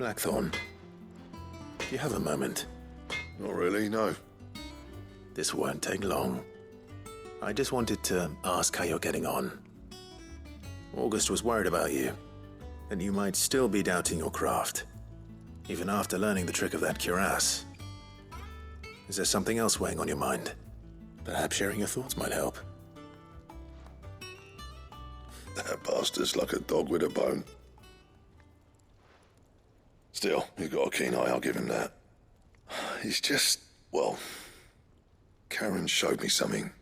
Blackthorn, do you have a moment? Not really, no. This won't take long. I just wanted to ask how you're getting on. August was worried about you, and you might still be doubting your craft, even after learning the trick of that cuirass. Is there something else weighing on your mind? Perhaps sharing your thoughts might help. That bastard's like a dog with a bone. Still, he's got a keen eye, I'll give him that. He's just, well, Karen showed me something.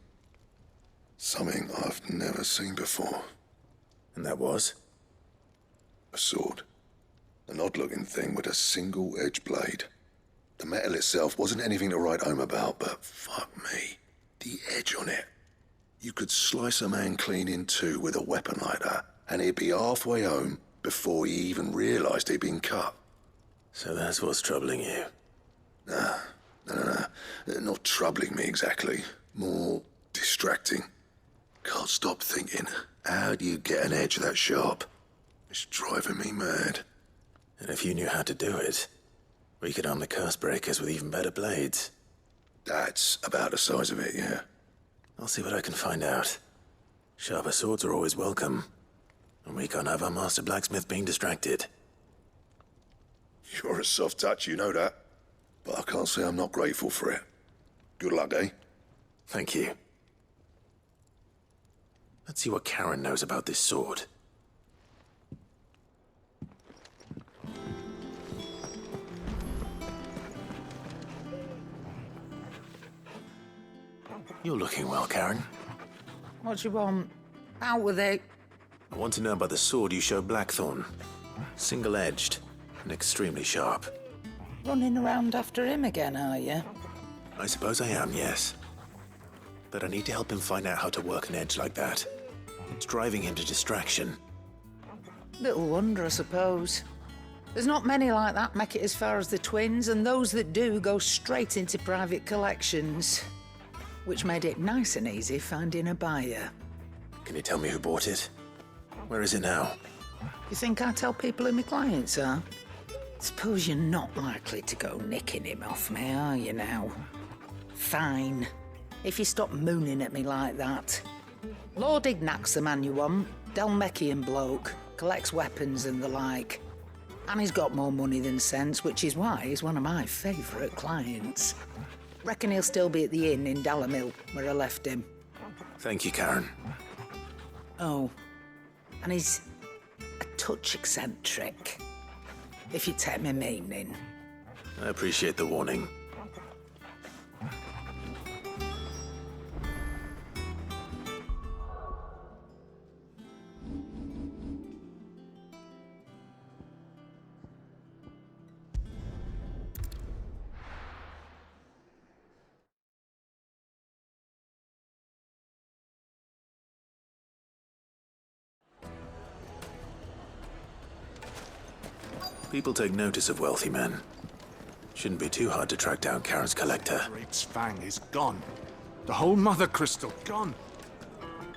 Something I've never seen before. And that was? A sword. An odd-looking thing with a single-edged blade. The metal itself wasn't anything to write home about, but fuck me, the edge on it. You could slice a man clean in two with a weapon like that, and he'd be halfway home before he even realized he'd been cut. So that's what's troubling you? No. Not troubling me exactly. More distracting. Can't stop thinking, how do you get an edge that sharp? It's driving me mad. And if you knew how to do it, we could arm the curse breakers with even better blades. That's about the size of it, yeah. I'll see what I can find out. Sharper swords are always welcome. And we can't have our master blacksmith being distracted. You're a soft touch, you know that. But I can't say I'm not grateful for it. Good luck, eh? Thank you. Let's see what Karen knows about this sword. You're looking well, Karen. What do you want? Out with it. I want to know about the sword you showed Blackthorn. Single-edged and extremely sharp. Running around after him again, are you? I suppose I am, yes. But I need to help him find out how to work an edge like that. It's driving him to distraction. Little wonder, I suppose. There's not many like that make it as far as the twins, and those that do go straight into private collections. Which made it nice and easy finding a buyer. Can you tell me who bought it? Where is it now? You think I tell people who my clients are? Suppose you're not likely to go nicking him off me, are you now? Fine. If you stop mooning at me like that. Lord Ignac's the man you want. Dalmekian bloke. Collects weapons and the like. And he's got more money than sense, which is why he's one of my favourite clients. Reckon he'll still be at the inn in Dalamil, where I left him. Thank you, Karen. Oh, and he's a touch eccentric, if you take my meaning. I appreciate the warning. People take notice of wealthy men. Shouldn't be too hard to track down Karen's collector. Great Fang is gone. The whole Mother Crystal gone.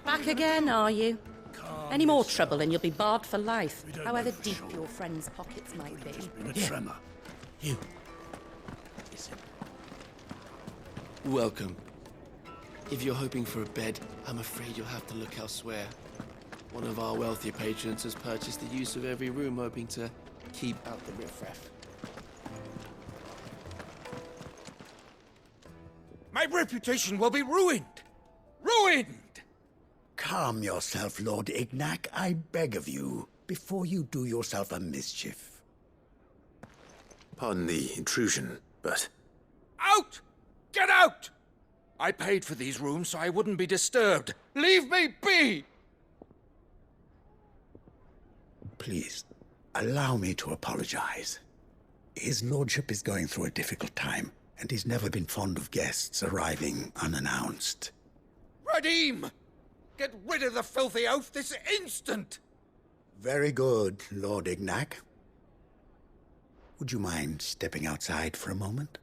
Back again, are you? Any more trouble and you'll be barred for life, however deep your friends' pockets might be. A tremor. You. Listen. Welcome. If you're hoping for a bed, I'm afraid you'll have to look elsewhere. One of our wealthier patrons has purchased the use of every room, hoping to keep out the riffraff. My reputation will be ruined! Ruined! Calm yourself, Lord Ignac, I beg of you, before you do yourself a mischief. Pardon the intrusion, but... Out! Get out! I paid for these rooms so I wouldn't be disturbed. Leave me be! Please, allow me to apologize. His lordship is going through a difficult time, and he's never been fond of guests arriving unannounced. Radim! Get rid of the filthy oaf this instant! Very good, Lord Ignac. Would you mind stepping outside for a moment?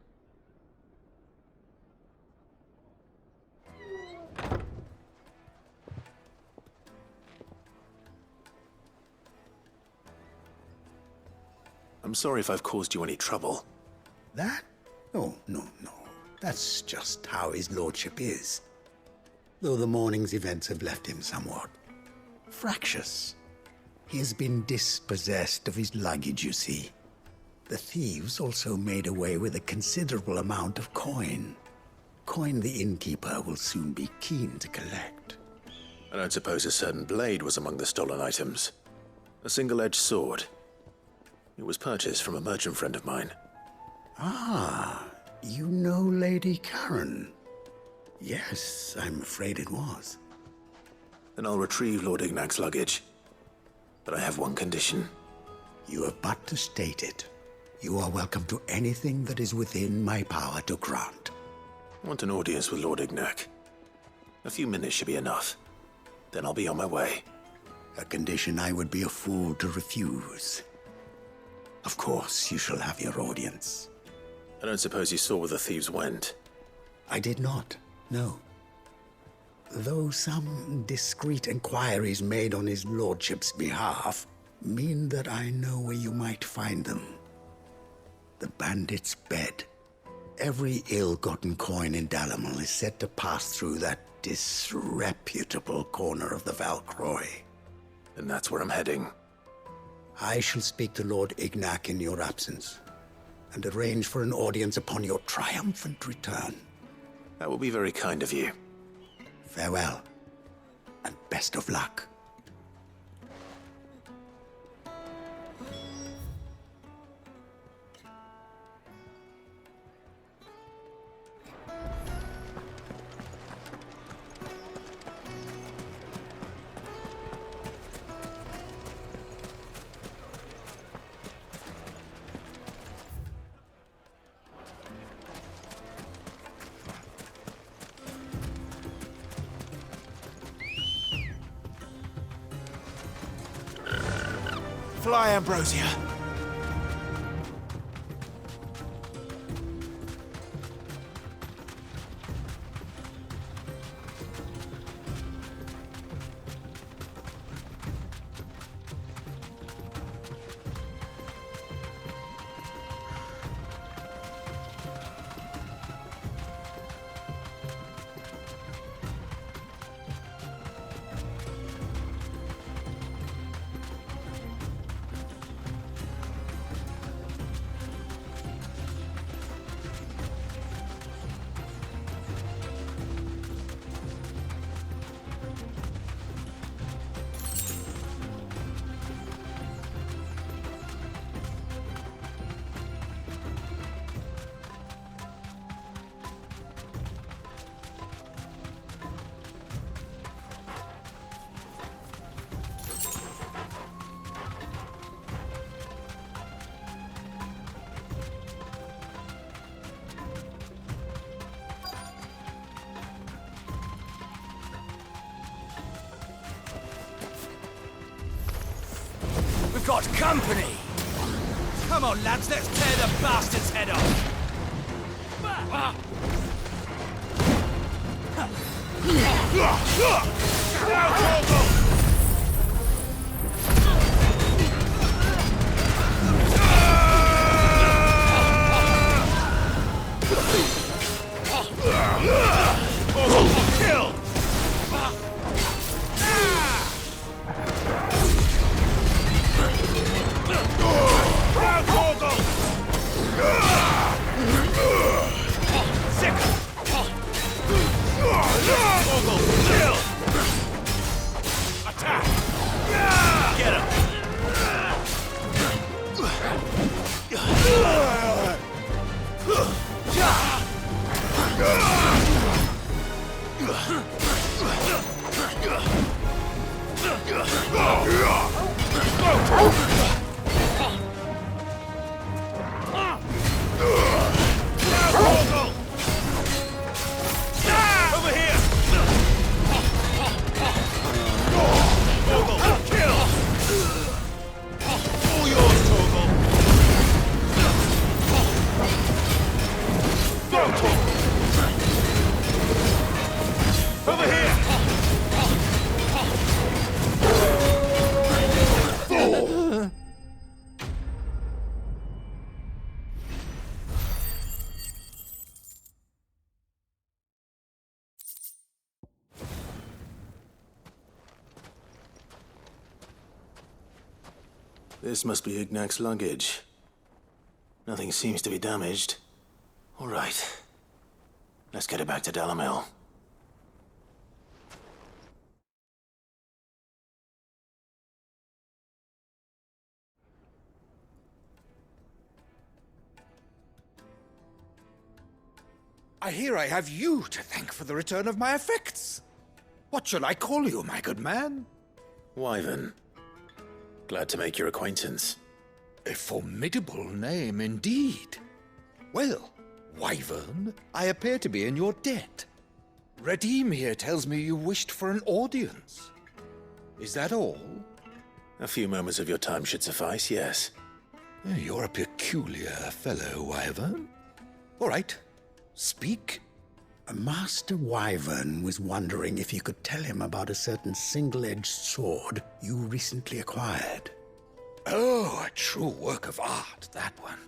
I'm sorry if I've caused you any trouble. That? Oh, no. That's just how his lordship is. Though the morning's events have left him somewhat fractious. He has been dispossessed of his luggage, you see. The thieves also made away with a considerable amount of coin. Coin the innkeeper will soon be keen to collect. I don't suppose a certain blade was among the stolen items. A single-edged sword. It was purchased from a merchant friend of mine. Ah, you know Lady Karen? Yes, I'm afraid it was. Then I'll retrieve Lord Ignac's luggage. But I have one condition. You have but to state it. You are welcome to anything that is within my power to grant. I want an audience with Lord Ignac. A few minutes should be enough. Then I'll be on my way. A condition I would be a fool to refuse. Of course, you shall have your audience. I don't suppose you saw where the thieves went. I did not, no. Though some discreet inquiries made on his lordship's behalf mean that I know where you might find them. The bandit's bed. Every ill-gotten coin in Dalamel is said to pass through that disreputable corner of the Valcroy. And that's where I'm heading. I shall speak to Lord Ignac in your absence, and arrange for an audience upon your triumphant return. That will be very kind of you. Farewell, and best of luck. Fly, Ambrosia. We've got company! Come on, lads, let's tear the bastard's head off! Kill! This must be Ignac's luggage. Nothing seems to be damaged. All right. Let's get it back to Dalamil. I hear I have you to thank for the return of my effects. What shall I call you, my good man? Wyvern. Glad to make your acquaintance. A formidable name indeed. Well, Wyvern, I appear to be in your debt. Redeem here tells me you wished for an audience. Is that all? A few moments of your time should suffice, yes. You're a peculiar fellow, Wyvern. All right, speak. Master Wyvern was wondering if you could tell him about a certain single-edged sword you recently acquired. Oh, a true work of art, that one.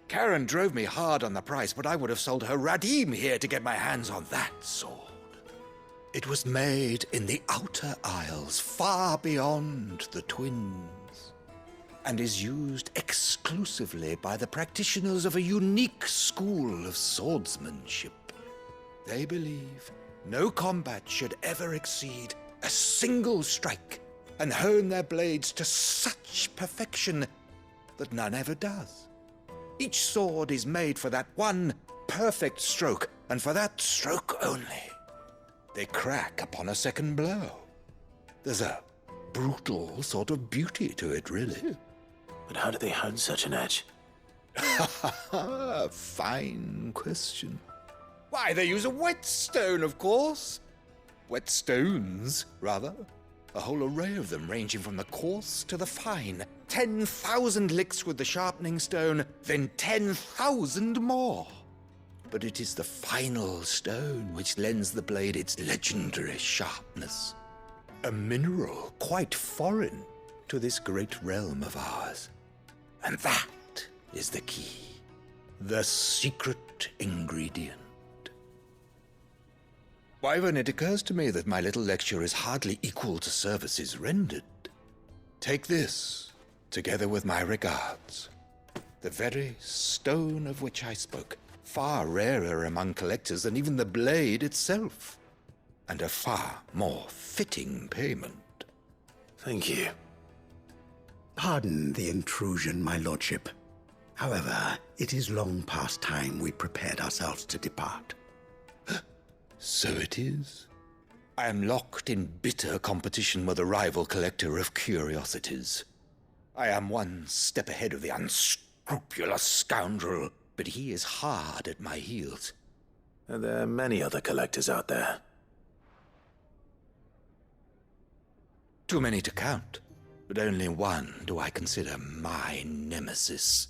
Karen drove me hard on the price, but I would have sold her Radim here to get my hands on that sword. It was made in the Outer Isles, far beyond the Twins, and is used exclusively by the practitioners of a unique school of swordsmanship. They believe no combat should ever exceed a single strike, and hone their blades to such perfection that none ever does. Each sword is made for that one perfect stroke, and for that stroke only. They crack upon a second blow. There's a brutal sort of beauty to it, really. But how do they hone such an edge? Fine question. Why, they use a whetstone, of course. Whetstones, rather. A whole array of them, ranging from the coarse to the fine. 10,000 licks with the sharpening stone, then 10,000 more. But it is the final stone which lends the blade its legendary sharpness. A mineral quite foreign to this great realm of ours. And that is the key. The secret ingredient. Wyvern, it occurs to me that my little lecture is hardly equal to services rendered. Take this, together with my regards. The very stone of which I spoke, far rarer among collectors than even the blade itself, and a far more fitting payment. Thank you. Pardon the intrusion, my lordship. However, it is long past time we prepared ourselves to depart. So it is. I am locked in bitter competition with a rival collector of curiosities. I am one step ahead of the unscrupulous scoundrel, but he is hard at my heels. Are there many other collectors out there? Too many to count, but only one do I consider my nemesis.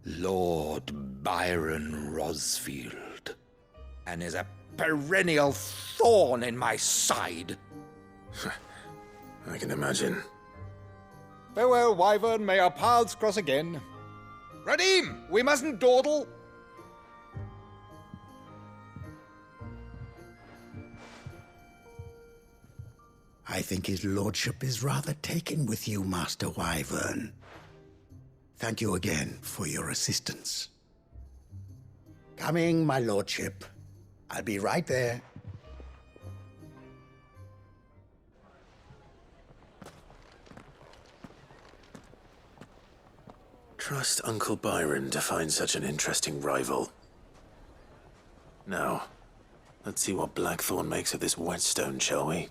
Lord Byron Rosfield. And is a perennial thorn in my side. I can imagine. Farewell, Wyvern. May our paths cross again. Radim, we mustn't dawdle. I think his lordship is rather taken with you, Master Wyvern. Thank you again for your assistance. Coming, my lordship. I'll be right there. Trust Uncle Byron to find such an interesting rival. Now, let's see what Blackthorn makes of this whetstone, shall we?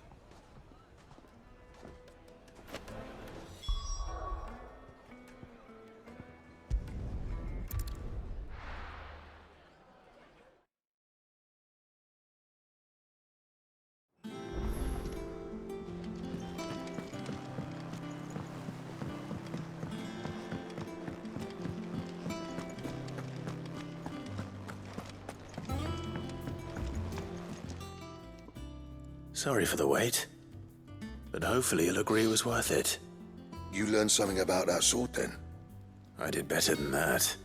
Sorry for the wait, but hopefully you'll agree it was worth it. You learned something about that sword then? I did better than that.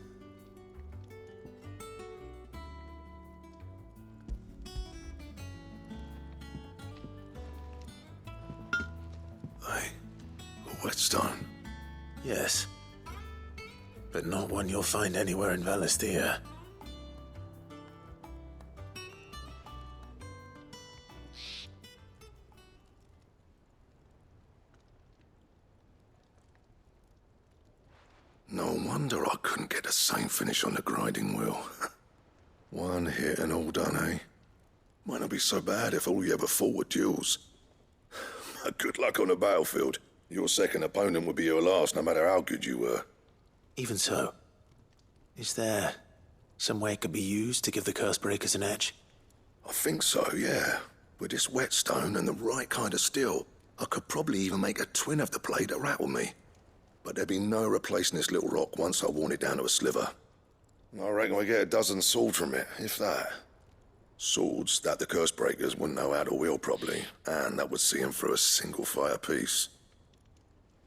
A whetstone. Yes. But not one you'll find anywhere in Valisthea. No wonder I couldn't get the same finish on the grinding wheel. One hit and all done, eh? Might not be so bad if all you ever fought were duels. Good luck on the battlefield. Your second opponent would be your last, no matter how good you were. Even so, is there some way it could be used to give the curse breakers an edge? I think so, yeah. With this whetstone and the right kind of steel, I could probably even make a twin of the blade that rattled me. But there'd be no replacing this little rock once I worn it down to a sliver. I reckon we get a dozen swords from it, if that. Swords that the curse breakers wouldn't know how to wield properly, and that would see them through a single fire piece.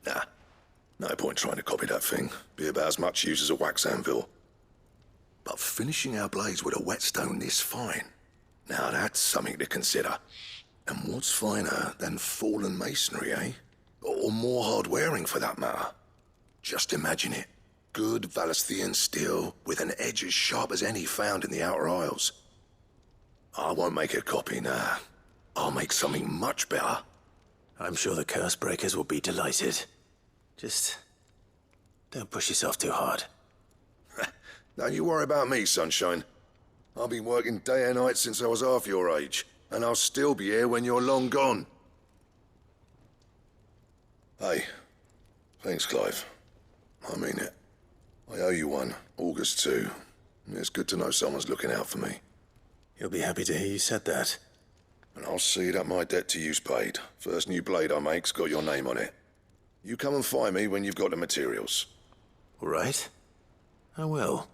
Nah, no point trying to copy that thing. Be about as much use as a wax anvil. But finishing our blades with a whetstone this fine, now that's something to consider. And what's finer than fallen masonry, eh? Or more hard-wearing, for that matter. Just imagine it. Good Valisthean steel with an edge as sharp as any found in the Outer Isles. I won't make a copy, nah. I'll make something much better. I'm sure the curse breakers will be delighted. Just don't push yourself too hard. Don't you worry about me, sunshine. I've been working day and night since I was half your age, and I'll still be here when you're long gone. Hey, thanks, Clive. I mean it. I owe you one, August too. It's good to know someone's looking out for me. He'll be happy to hear you said that. And I'll see that my debt to you's paid. First new blade I make's got your name on it. You come and find me when you've got the materials. All right. I will.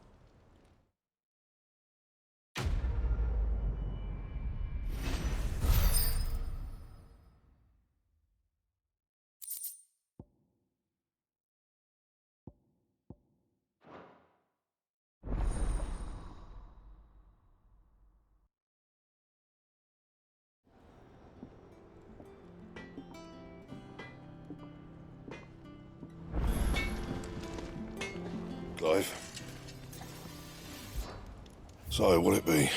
Clive. So, what'll it be?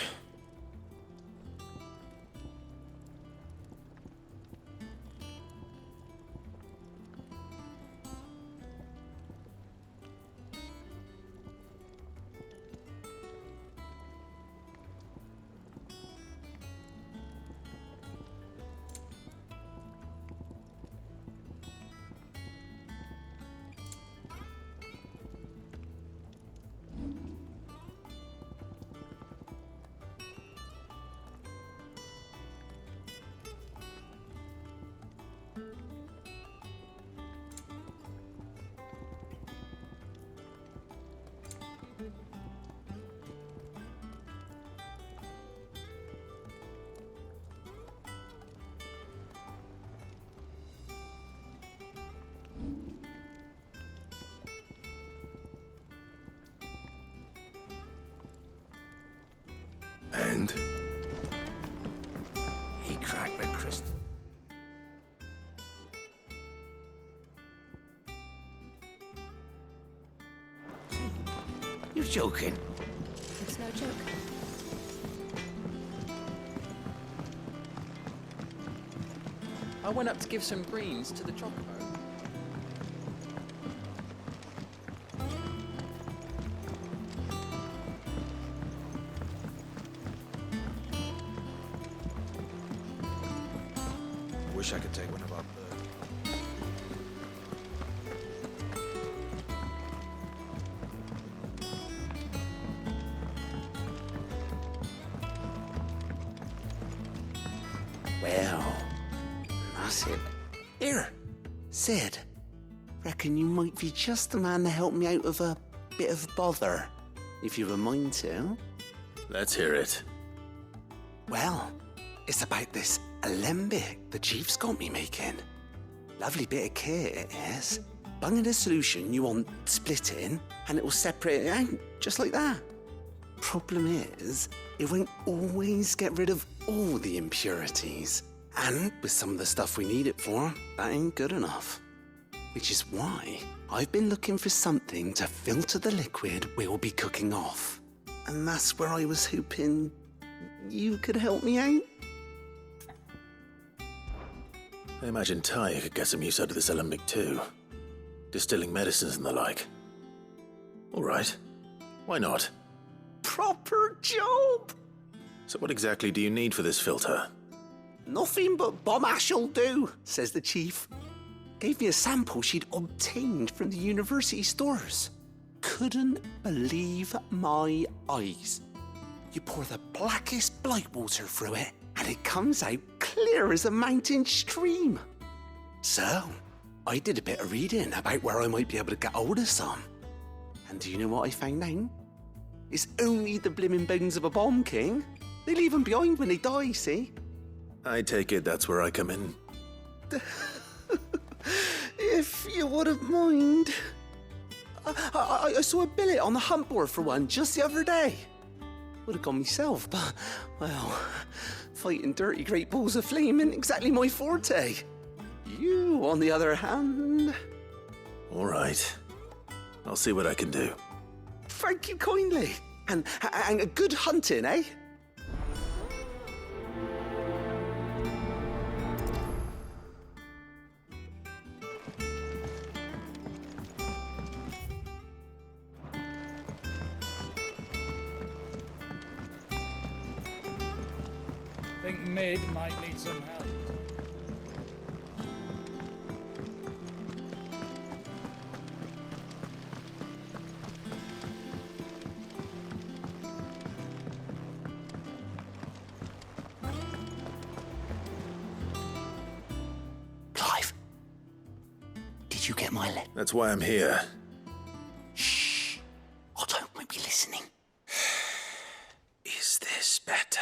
And? He cracked the crystal. You're joking. It's no joke. I went up to give some greens to the chocobo. Wish I could take one of our birds. Well, that's it. Here, Sid. Reckon you might be just the man to help me out of a bit of bother, if you've a mind to. Let's hear it. Well, it's about this alembic the chief's got me making. Lovely bit of kit it is. Bung in a solution you want splitting, and it will separate it out, just like that. Problem is, it won't always get rid of all the impurities. And with some of the stuff we need it for, that ain't good enough. Which is why I've been looking for something to filter the liquid we'll be cooking off. And that's where I was hoping you could help me out. I imagine Ty could get some use out of this alembic too. Distilling medicines and the like. All right. Why not? Proper job! So what exactly do you need for this filter? Nothing but bomb ash'll do, says the chief. Gave me a sample she'd obtained from the university stores. Couldn't believe my eyes. You pour the blackest blight water through it, and it comes out clear as a mountain stream. So, I did a bit of reading about where I might be able to get hold of some. And do you know what I found out? It's only the blimmin' bones of a bomb king. They leave them behind when they die, see? I take it that's where I come in. If you wouldn't mind. I saw a billet on the hunt board for one just the other day. Would have gone myself, but, well, fighting dirty great balls of flame isn't exactly my forte. You, on the other hand... All right. I'll see what I can do. Thank you kindly. And a good hunting, eh? Think Mid might need some help. Clive, did you get my letter? That's why I'm here. Shh. Otto won't be listening. Is this better?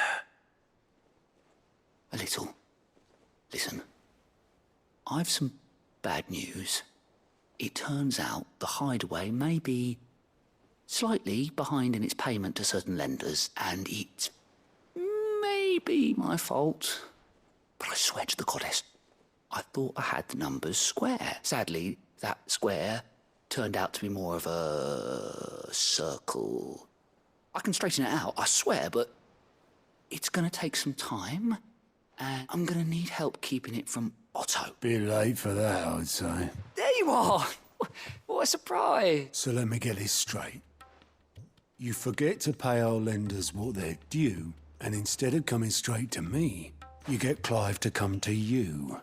A little. Listen, I've some bad news. It turns out the hideaway may be slightly behind in its payment to certain lenders, and it may be my fault. But I swear to the goddess, I thought I had the numbers square. Sadly, that square turned out to be more of a circle. I can straighten it out, I swear, but it's gonna take some time. And I'm gonna need help keeping it from Otto. Bit late for that, I'd say. There you are! What a surprise! So let me get this straight. You forget to pay our lenders what they're due, and instead of coming straight to me, you get Clive to come to you.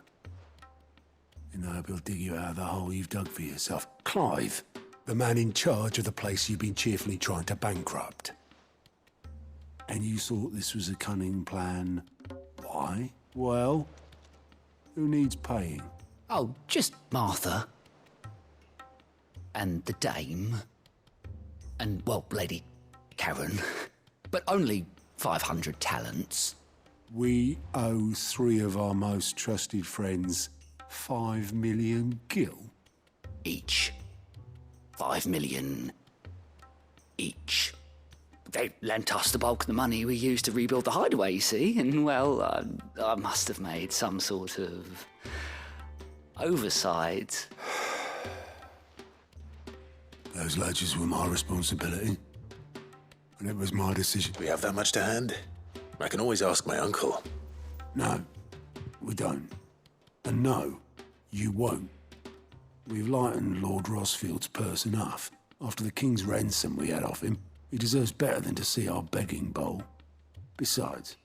And I hope he'll dig you out of the hole you've dug for yourself. Clive, the man in charge of the place you've been cheerfully trying to bankrupt. And you thought this was a cunning plan. Why? Well, who needs paying? Oh, just Martha. And the dame. And, well, Lady Karen. But only 500 talents. We owe 3 of our most trusted friends 5 million gil. Each. 5 million each. They lent us the bulk of the money we used to rebuild the hideaway, you see, and, well, I must have made some sort of oversight. Those ledgers were my responsibility, and it was my decision. Do we have that much to hand? I can always ask my uncle. No, we don't. And no, you won't. We've lightened Lord Rossfield's purse enough. After the king's ransom we had off him, he deserves better than to see our begging bowl. Besides,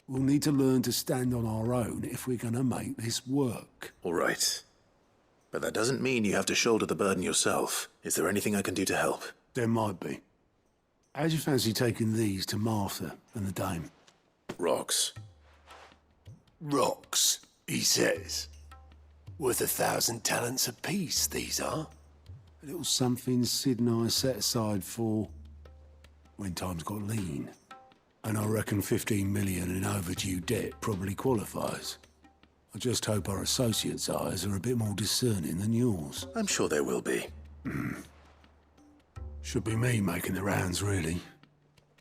we'll need to learn to stand on our own if we're gonna make this work. All right. But that doesn't mean you have to shoulder the burden yourself. Is there anything I can do to help? There might be. How'd you fancy taking these to Martha and the dame? Rocks. Rocks, he says. Worth 1,000 talents apiece, these are. A little something Sid and I set aside for when times got lean. And I reckon 15 million in overdue debt probably qualifies. I just hope our associates' eyes are a bit more discerning than yours. I'm sure there will be. Should be me making the rounds, really.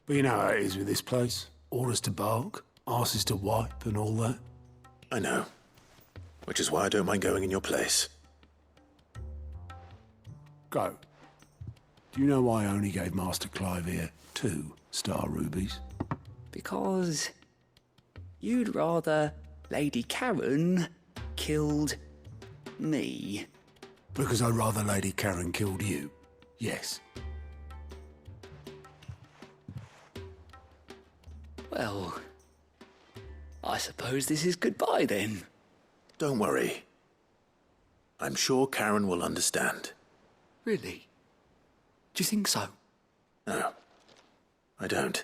But you know how it is with this place. Orders to bark, arses to wipe and all that. I know. Which is why I don't mind going in your place. Go. Do you know why I only gave Master Clive here 2 star rubies? Because you'd rather Lady Karen killed me. Because I'd rather Lady Karen killed you. Yes. Well, I suppose this is goodbye then. Don't worry. I'm sure Karen will understand. Really? Do you think so? No, I don't.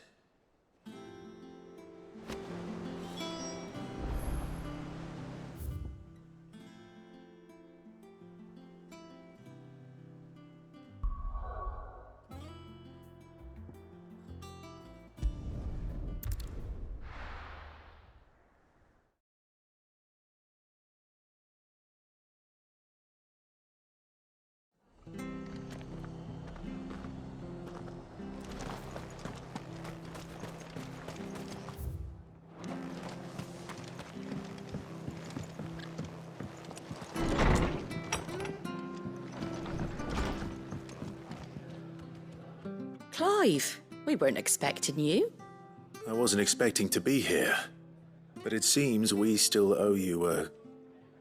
Clive, we weren't expecting you. I wasn't expecting to be here, but it seems we still owe you a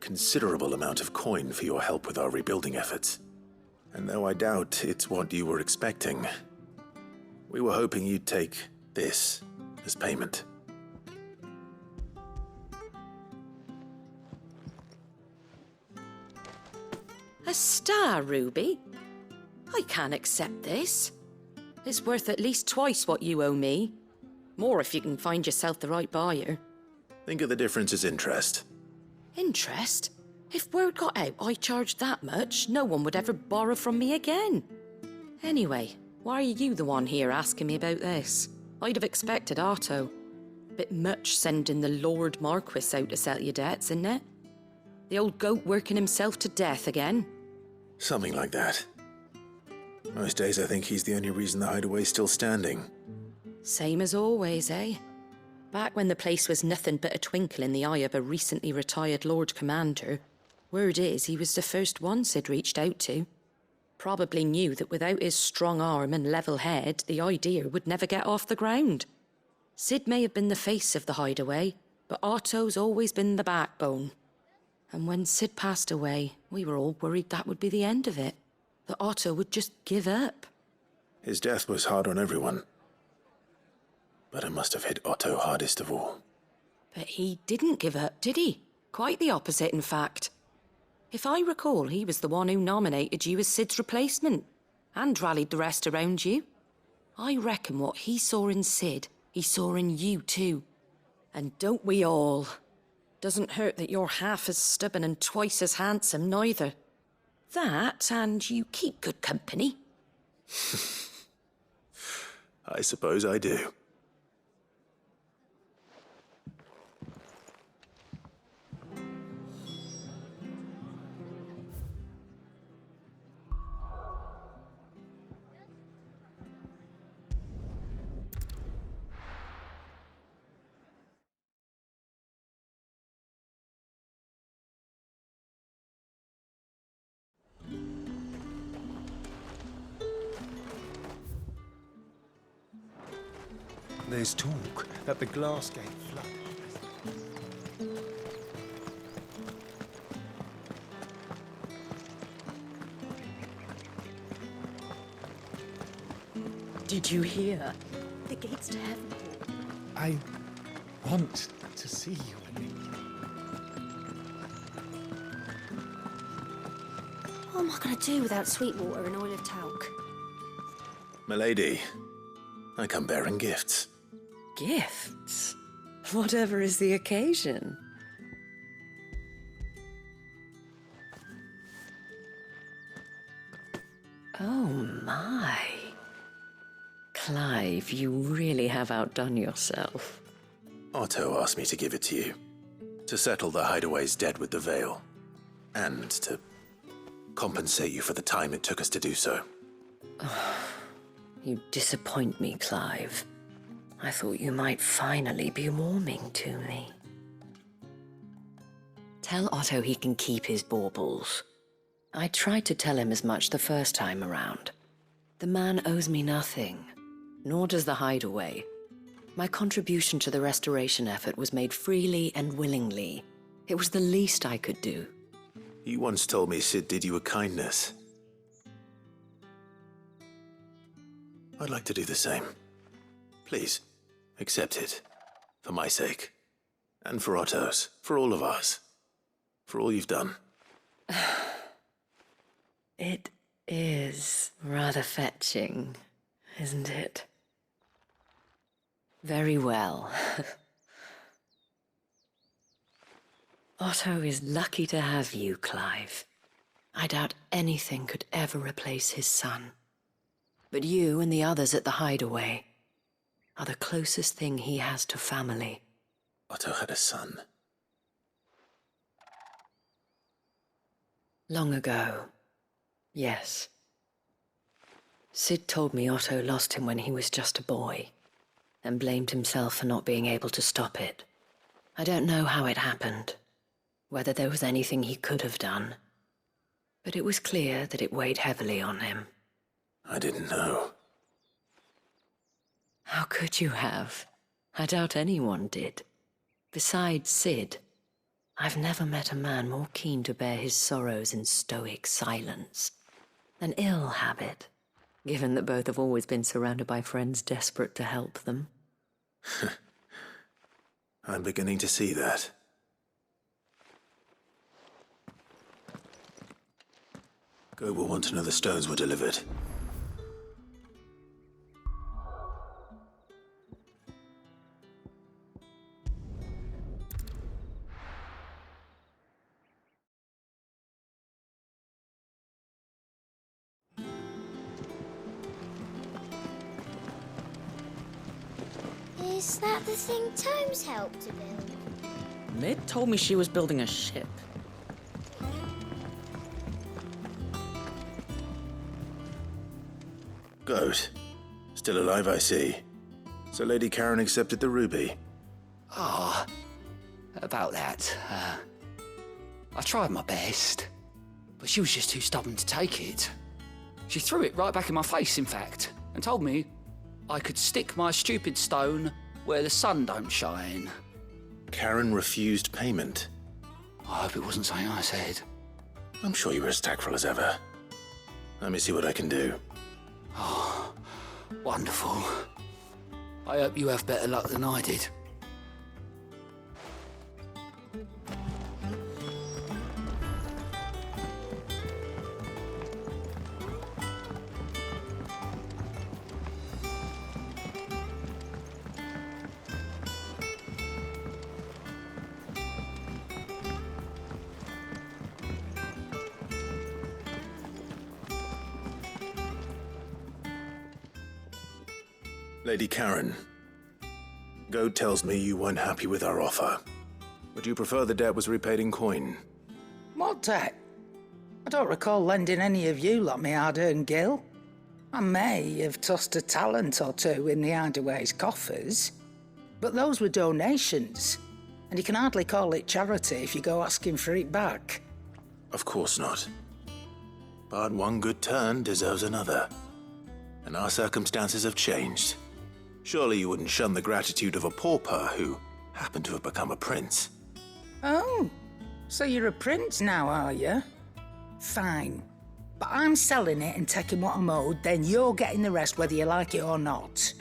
considerable amount of coin for your help with our rebuilding efforts. And though I doubt it's what you were expecting, we were hoping you'd take this as payment. A star ruby? I can't accept this. It's worth at least twice what you owe me. More if you can find yourself the right buyer. Think of the difference as interest. Interest? If word got out I charged that much, no one would ever borrow from me again. Anyway, why are you the one here asking me about this? I'd have expected Otto. Bit much sending the Lord Marquis out to settle your debts, isn't it? The old goat working himself to death again. Something like that. Most days I think he's the only reason the hideaway's still standing. Same as always, eh? Back when the place was nothing but a twinkle in the eye of a recently retired Lord Commander, word is he was the first one Sid reached out to. Probably knew that without his strong arm and level head, the idea would never get off the ground. Sid may have been the face of the hideaway, but Otto's always been the backbone. And when Sid passed away, we were all worried that would be the end of it. That Otto would just give up. His death was hard on everyone. But it must have hit Otto hardest of all. But he didn't give up, did he? Quite the opposite, in fact. If I recall, he was the one who nominated you as Sid's replacement, and rallied the rest around you. I reckon what he saw in Sid, he saw in you too. And don't we all? Doesn't hurt that you're half as stubborn and twice as handsome, neither. That, and you keep good company. I suppose I do. There's talk that the glass gate flooded. Did you hear? The gates to heaven. I want to see you again. What am I going to do without sweet water and oil of talc? Milady, I come bearing gifts. Gifts? Whatever is the occasion. Oh my. Clive, you really have outdone yourself. Otto asked me to give it to you. To settle the hideaway's debt with the veil. And to compensate you for the time it took us to do so. You disappoint me, Clive. I thought you might finally be warming to me. Tell Otto he can keep his baubles. I tried to tell him as much the first time around. The man owes me nothing, nor does the hideaway. My contribution to the restoration effort was made freely and willingly. It was the least I could do. You once told me Sid did you a kindness. I'd like to do the same. Please, accept it. For my sake. And for Otto's. For all of us. For all you've done. It is rather fetching, isn't it? Very well. Otto is lucky to have you, Clive. I doubt anything could ever replace his son. But you and the others at the hideaway are the closest thing he has to family. Otto had a son. Long ago, yes. Sid told me Otto lost him when he was just a boy, and blamed himself for not being able to stop it. I don't know how it happened, whether there was anything he could have done, but it was clear that it weighed heavily on him. I didn't know. How could you have? I doubt anyone did. Besides Sid, I've never met a man more keen to bear his sorrows in stoic silence. An ill habit, given that both have always been surrounded by friends desperate to help them. I'm beginning to see that. Gob will want to know the stones were delivered. Is that the thing Tomes helped to build? Mid told me she was building a ship. Goat. Still alive, I see. So Lady Karen accepted the ruby. Ah, about that. I tried my best, but she was just too stubborn to take it. She threw it right back in my face, in fact, and told me I could stick my stupid stone where the sun don't shine. Karen refused payment. I hope it wasn't something I said. I'm sure you were as tactful as ever. Let me see what I can do. Oh, wonderful. I hope you have better luck than I did. Lady Karen, Goat tells me you weren't happy with our offer. Would you prefer the debt was repaid in coin? What debt? I don't recall lending any of you lot me hard-earned gil. I may have tossed a talent or two in the hideaway's coffers, but those were donations, and you can hardly call it charity if you go asking for it back. Of course not. But one good turn deserves another. And our circumstances have changed. Surely you wouldn't shun the gratitude of a pauper who happened to have become a prince. Oh, so you're a prince now, are you? Fine. But I'm selling it and taking what I'm owed, then you're getting the rest whether you like it or not.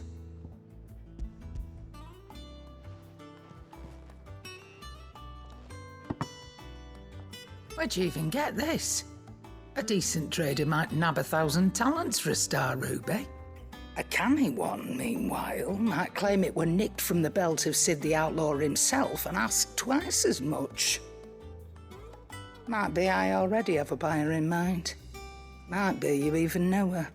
Where'd you even get this? A decent trader might nab 1,000 talents for a star ruby. A canny one, meanwhile, might claim it were nicked from the belt of Sid the Outlaw himself and ask twice as much. Might be I already have a buyer in mind. Might be you even know her.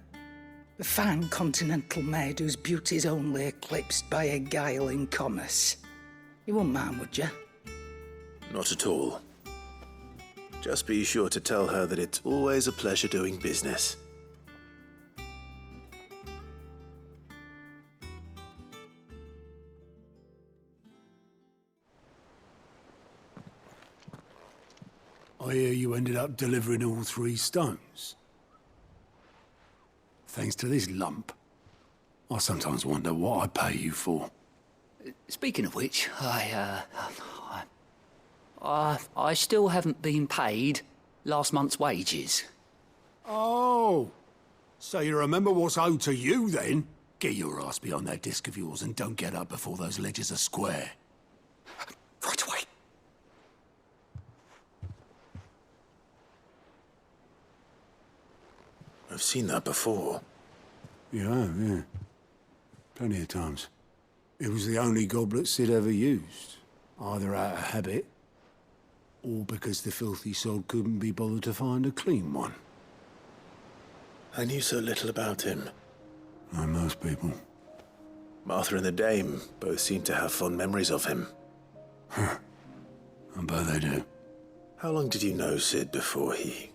A fine continental maid whose beauty's only eclipsed by a guile in commerce. You wouldn't mind, would you? Not at all. Just be sure to tell her that it's always a pleasure doing business. I hear you ended up delivering all 3 stones. Thanks to this lump. I sometimes wonder what I pay you for. Speaking of which, I still haven't been paid last month's wages. Oh, so you remember what's owed to you then? Get your ass behind that disc of yours and don't get up before those ledgers are square. Right away. I've seen that before. You have, yeah. Plenty of times. It was the only goblet Sid ever used, either out of habit, or because the filthy sod couldn't be bothered to find a clean one. I knew so little about him. Like most people. Martha and the Dame both seem to have fond memories of him. I bet they do. How long did you know Sid before he...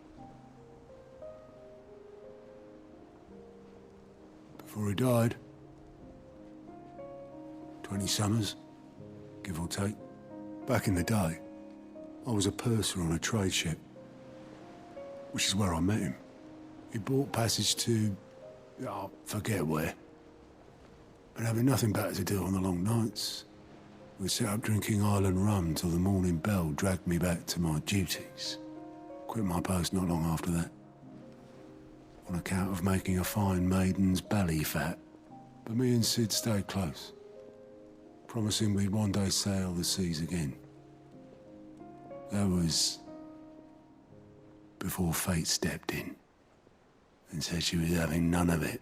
Before he died. 20 summers, give or take. Back in the day, I was a purser on a trade ship, which is where I met him. He bought passage to... I forget where. But having nothing better to do on the long nights, we sat up drinking island rum till the morning bell dragged me back to my duties. Quit my post not long after that, on account of making a fine maiden's belly fat. But me and Sid stayed close, promising we'd one day sail the seas again. That was before fate stepped in and said she was having none of it.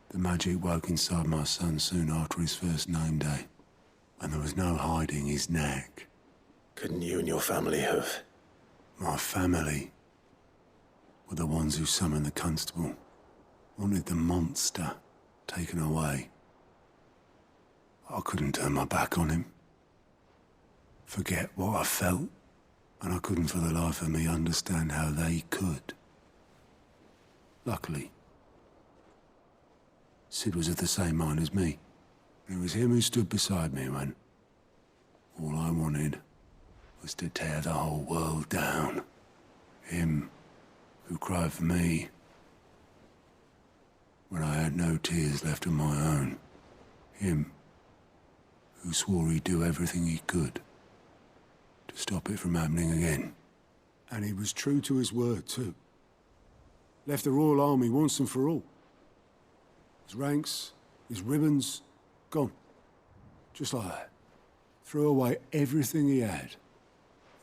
The magic woke inside my son soon after his first name day, and there was no hiding his knack. Couldn't you and your family have... My family were the ones who summoned the constable, wanted the monster taken away. I couldn't turn my back on him, forget what I felt, and I couldn't for the life of me understand how they could. Luckily, Sid was of the same mind as me. It was him who stood beside me when all I wanted was to tear the whole world down. Him who cried for me when I had no tears left of my own. Him who swore he'd do everything he could to stop it from happening again. And he was true to his word, too. Left the Royal Army once and for all. His ranks, his ribbons, gone. Just like that. Threw away everything he had.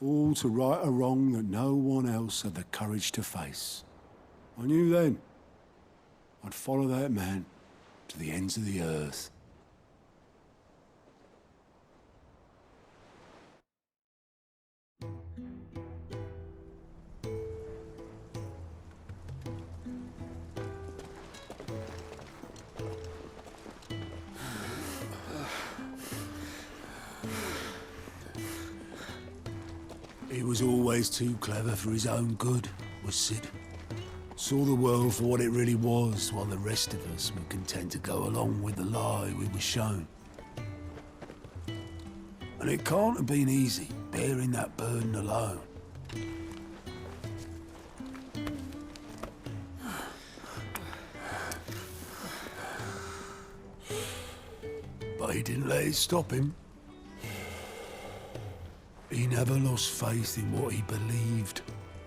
All to right a wrong that no one else had the courage to face. I knew then I'd follow that man to the ends of the earth. He was always too clever for his own good, was Sid. Saw the world for what it really was, while the rest of us were content to go along with the lie we were shown. And it can't have been easy, bearing that burden alone. But he didn't let it stop him. He never lost faith in what he believed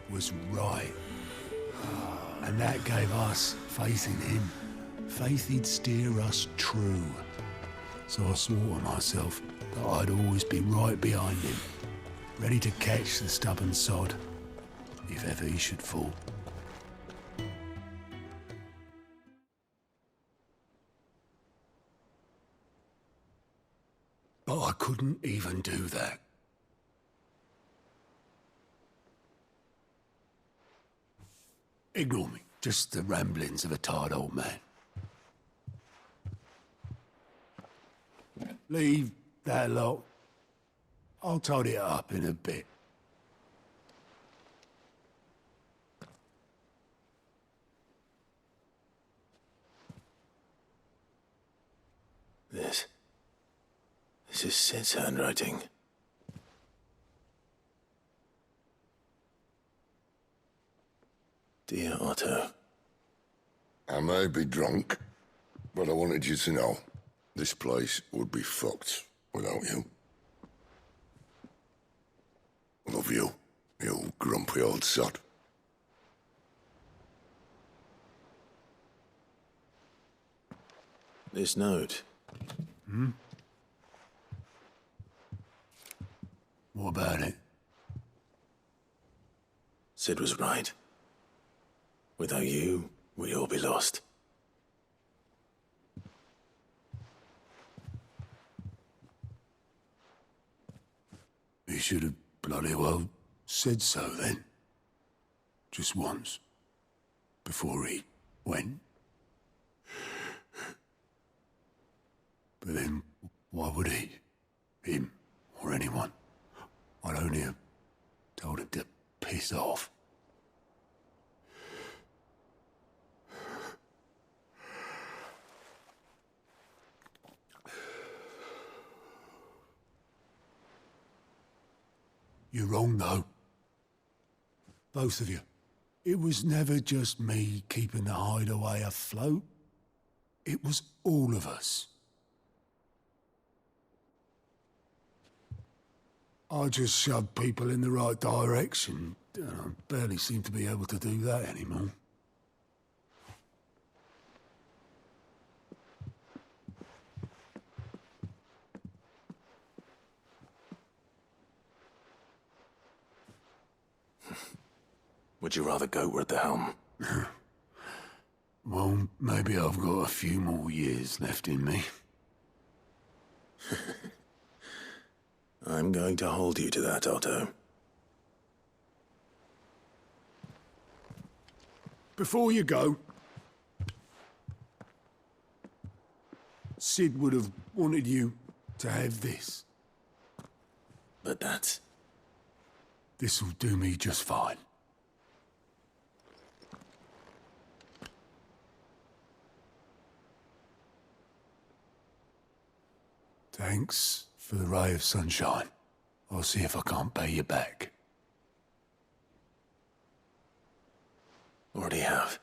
was right. And that gave us faith in him. Faith he'd steer us true. So I swore to myself that I'd always be right behind him, ready to catch the stubborn sod, if ever he should fall. But I couldn't even do that. Ignore me. Just the ramblings of a tired old man. Leave that lot. I'll tidy it up in a bit. This is Sid's handwriting. Dear Otto. I may be drunk, but I wanted you to know this place would be fucked without you. Love you, you grumpy old sod. This note. Hmm? What about it? Sid was right. Without you, we'd all be lost. He should have bloody well said so then. Just once. Before he went. But then, why would he? Him, or anyone? I'd only have told him to piss off. You're wrong, though. Both of you. It was never just me keeping the hideaway afloat. It was all of us. I just shoved people in the right direction, and I barely seem to be able to do that anymore. Would you rather goat were at the helm? Well, maybe I've got a few more years left in me. I'm going to hold you to that, Otto. Before you go, Sid would have wanted you to have this. But that's... This'll do me just fine. Thanks for the ray of sunshine. I'll see if I can't pay you back. Already have.